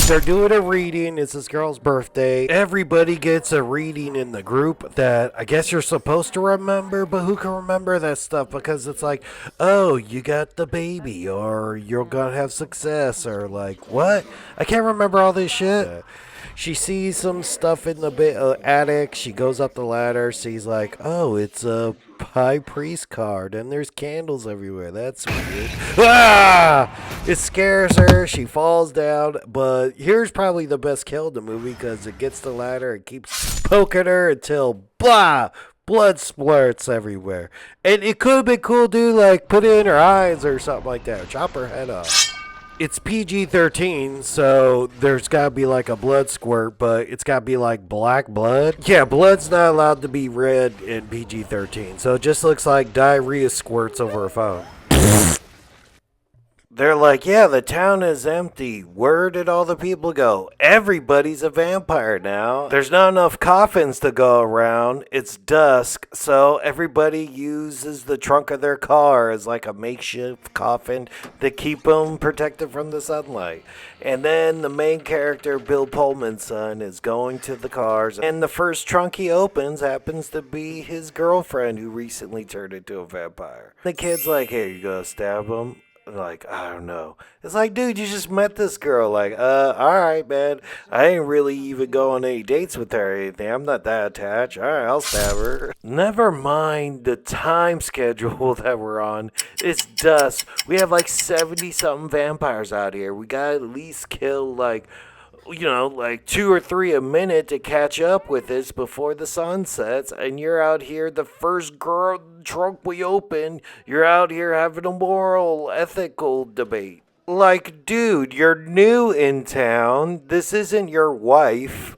They're doing a reading. It's this girl's birthday. Everybody gets a reading in the group that I guess you're supposed to remember, but who can remember that stuff? Because it's like, oh, you got the baby, or you're gonna have success, or like, what? I can't remember all this shit. She sees some stuff in the attic. She goes up the ladder. Sees like, oh, it's a high priest card, and there's candles everywhere. That's weird. Ah! It scares her. She falls down. But here's probably the best kill in the movie because it gets the ladder. It keeps poking her until blah. Blood splurts everywhere. And it could have been cool, dude. Like put it in her eyes or something like that. Or chop her head off. It's PG-13, so there's gotta be like a blood squirt, but it's gotta be like black blood. Yeah, blood's not allowed to be red in PG-13, so it just looks like diarrhea squirts over a phone. They're like, yeah, the town is empty. Where did all the people go? Everybody's a vampire now. There's not enough coffins to go around. It's dusk, so everybody uses the trunk of their car as like a makeshift coffin to keep them protected from the sunlight. And then the main character, Bill Pullman's son, is going to the cars, and the first trunk he opens happens to be his girlfriend who recently turned into a vampire. The kid's like, hey, you gonna stab him? Like, I don't know. It's like, dude, you just met this girl. Like, alright, man. I ain't really even go on any dates with her or anything. I'm not that attached. Alright, I'll stab her. Never mind the time schedule that we're on. It's dusk. We have like 70-something vampires out here. We gotta at least kill, like, like 2 or 3 a minute to catch up with this before the sun sets, and you're out here, the first girl trunk we open, you're out here having a moral, ethical debate. Like, dude, you're new in town. This isn't your wife.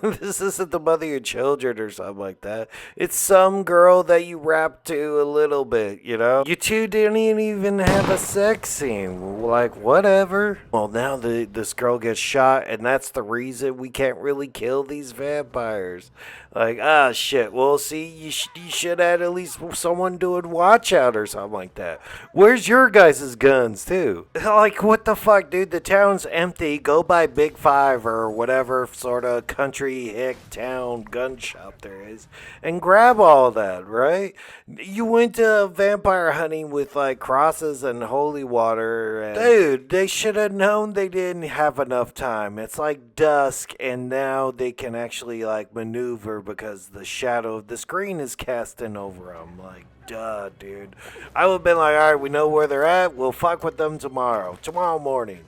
This isn't the mother of your children or something like that. It's some girl that you rap to a little bit, you know? You two didn't even have a sex scene. Like, whatever. Well, now this girl gets shot, and that's the reason we can't really kill these vampires. Like, shit. Well, see, you should have at least someone doing watch out or something like that. Where's your guys' guns, too? Like, what the fuck, dude? The town's empty. Go by Big Five or whatever sort of country hick town gun shop there is and grab all that, right? You went to vampire hunting with like crosses and holy water, and dude, they should have known they didn't have enough time. It's like dusk, and now they can actually like maneuver because the shadow of the screen is casting over them. Like, duh, dude. I would have been like, all right, we know where they're at. We'll fuck with them tomorrow morning.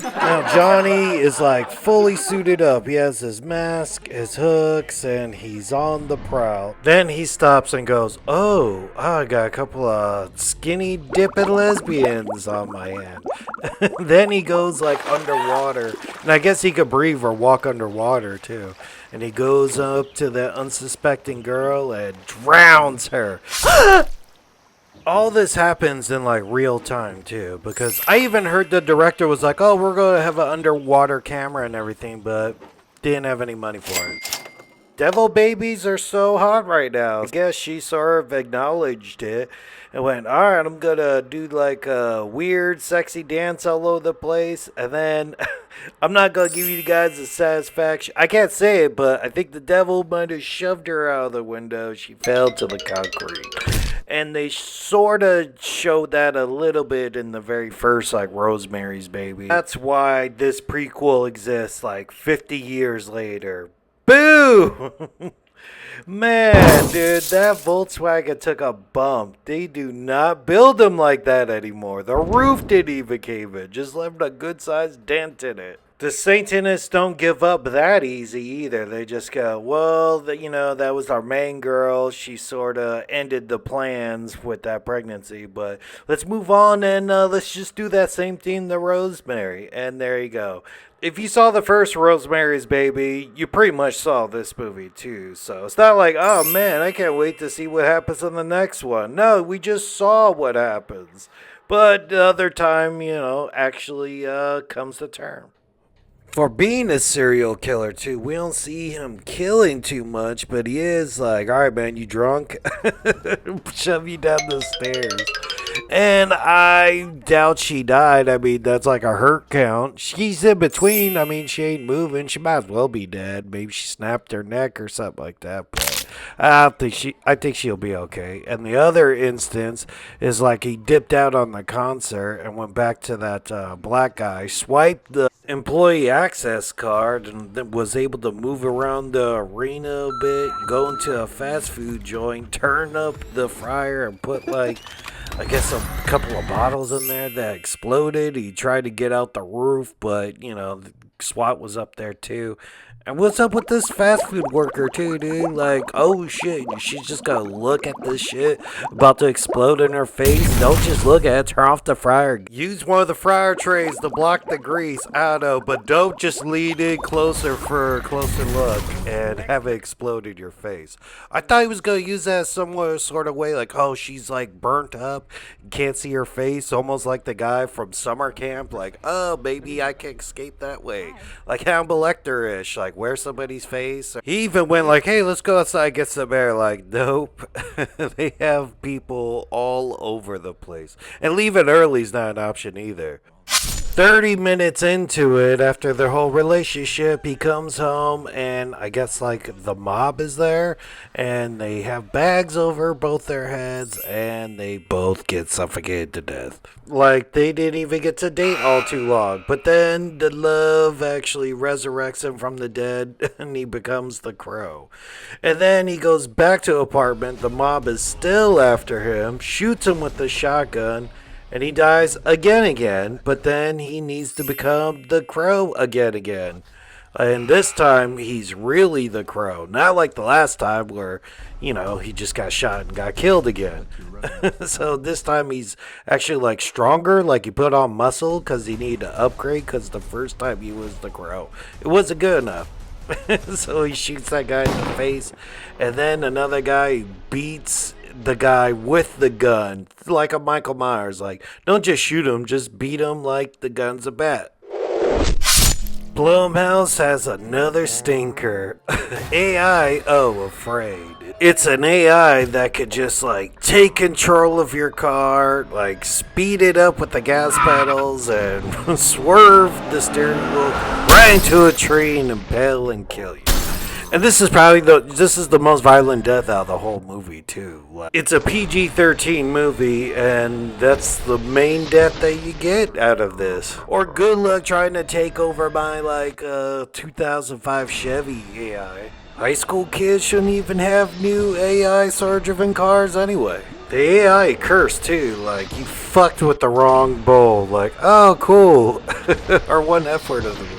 Now, Johnny is like fully suited up. He has his mask, his hooks, and he's on the prowl. Then he stops and goes, oh, I got a couple of skinny dipping lesbians on my hand. Then he goes like underwater. And I guess he could breathe or walk underwater too. And he goes up to the unsuspecting girl and drowns her. All this happens in like real time too, because I even heard the director was like, oh, we're going to have an underwater camera and everything, but didn't have any money for it. Devil babies are so hot right now. I guess she sort of acknowledged it and went, all right, I'm going to do like a weird, sexy dance all over the place. And then I'm not going to give you guys the satisfaction. I can't say it, but I think the devil might have shoved her out of the window. She fell to the concrete. And they sort of showed that a little bit in the very first, like, Rosemary's Baby. That's why this prequel exists, like, 50 years later. Boo! Man, dude, that Volkswagen took a bump. They do not build them like that anymore. The roof didn't even cave in. Just left a good-sized dent in it. The Satanists don't give up that easy either. They just go, well, that was our main girl. She sort of ended the plans with that pregnancy. But let's move on and let's just do that same thing to Rosemary. And there you go. If you saw the first Rosemary's Baby, you pretty much saw this movie too. So it's not like, oh man, I can't wait to see what happens in the next one. No, we just saw what happens. But the other time, actually comes to term. For being a serial killer, too, we don't see him killing too much, but he is like, all right, man, you drunk? Shove you down the stairs. And I doubt she died. I mean, that's like a hurt count. She's in between. I mean, she ain't moving. She might as well be dead. Maybe she snapped her neck or something like that. But I think she'll be okay. And the other instance is like he dipped out on the concert and went back to that black guy, swiped the employee access card, and then was able to move around the arena a bit, go into a fast food joint, turn up the fryer, and put like I guess a couple of bottles in there that exploded. He tried to get out the roof, but the SWAT was up there too. And what's up with this fast food worker too, dude? Like, oh shit, she's just gonna look at this shit about to explode in her face. Don't just look at it, turn off the fryer. Use one of the fryer trays to block the grease. I don't know, but don't just lean in closer for a closer look and have it explode in your face. I thought he was gonna use that some sort of way, like, oh, she's like burnt up, can't see her face, almost like the guy from summer camp, like, oh, maybe I can escape that way. Like Hannibal Lecter-ish, like wear somebody's face. He even went like, hey, let's go outside, get some air. Like, nope. They have people all over the place. And leaving early is not an option either. 30 minutes into it, after their whole relationship, he comes home and I guess like the mob is there and they have bags over both their heads and they both get suffocated to death. Like they didn't even get to date all too long. But then the love actually resurrects him from the dead and he becomes the Crow. And then he goes back to apartment. The mob is still after him, shoots him with the shotgun. And he dies again, but then he needs to become the Crow again. And this time, he's really the Crow. Not like the last time where, he just got shot and got killed again. So this time he's actually like stronger, like he put on muscle because he needed to upgrade because the first time he was the Crow. It wasn't good enough. So he shoots that guy in the face. And then another guy beats the guy with the gun, like a Michael Myers. Like, don't just shoot him, just beat him like the gun's a bat. Blumhouse has another stinker. AI, oh, afraid. It's an AI that could just like take control of your car, like speed it up with the gas pedals and swerve the steering wheel right into a tree and impale and kill you. And this is probably the most violent death out of the whole movie too. It's a PG-13 movie, and that's the main death that you get out of this. Or good luck trying to take over my 2005 Chevy AI. High school kids shouldn't even have new AI SAR-driven cars anyway. The AI cursed too, like you fucked with the wrong bowl. Like, oh cool, or one F word of the movie.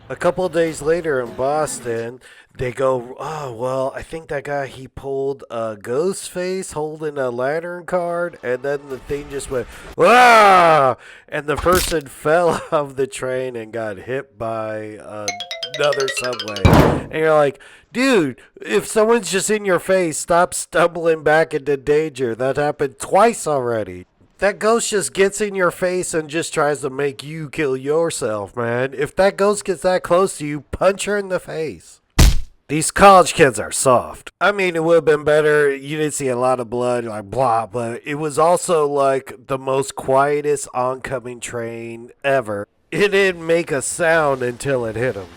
A couple of days later in Boston, they go, oh, well, I think that guy, he pulled a ghost face holding a lantern card, and then the thing just went, ah! And the person fell off the train and got hit by another subway. And you're like, dude, if someone's just in your face, stop stumbling back into danger. That happened twice already. That ghost just gets in your face and just tries to make you kill yourself, man. If that ghost gets that close to you, punch her in the face. These college kids are soft. I mean, it would have been better. You didn't see a lot of blood, like blah, but it was also like the most quietest oncoming train ever. It didn't make a sound until it hit them.